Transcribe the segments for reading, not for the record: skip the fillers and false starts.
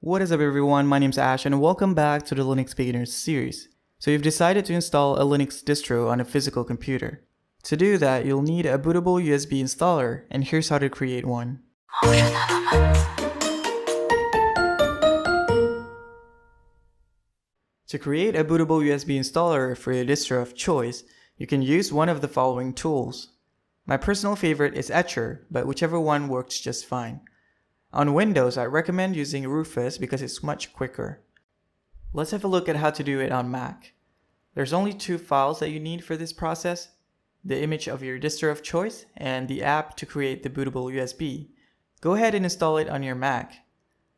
What is up everyone, my name's Ash and welcome back to the Linux Beginners series. So you've decided to install a Linux distro on a physical computer. To do that, you'll need a bootable USB installer, and here's how to create one. To create a bootable USB installer for your distro of choice, you can use one of the following tools. My personal favorite is Etcher, but whichever one works just fine. On Windows, I recommend using Rufus because it's much quicker. Let's have a look at how to do it on Mac. There's only two files that you need for this process: the image of your distro of choice and the app to create the bootable USB. Go ahead and install it on your Mac.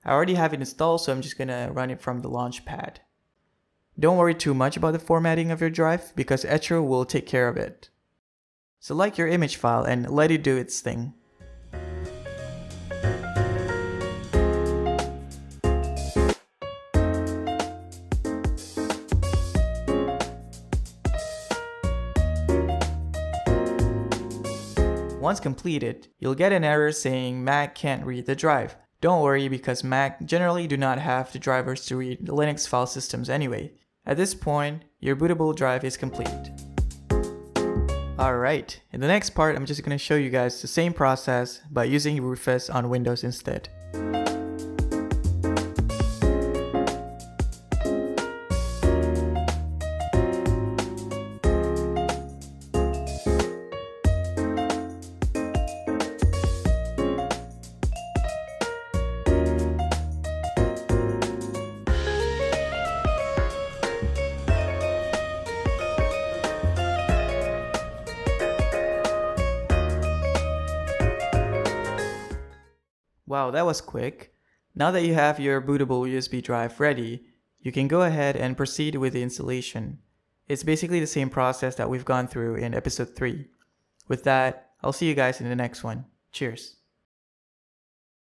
I already have it installed, so I'm just gonna run it from the launchpad. Don't worry too much about the formatting of your drive because Etcher will take care of it. Select your image file and let it do its thing. Once completed, you'll get an error saying Mac can't read the drive. Don't worry because Mac generally do not have the drivers to read Linux file systems anyway. At this point, your bootable drive is complete. Alright, in the next part I'm just going to show you guys the same process but using Rufus on Windows instead. Wow, that was quick. Now that you have your bootable USB drive ready, you can go ahead and proceed with the installation. It's basically the same process that we've gone through in episode 3. With that, I'll see you guys in the next one. Cheers.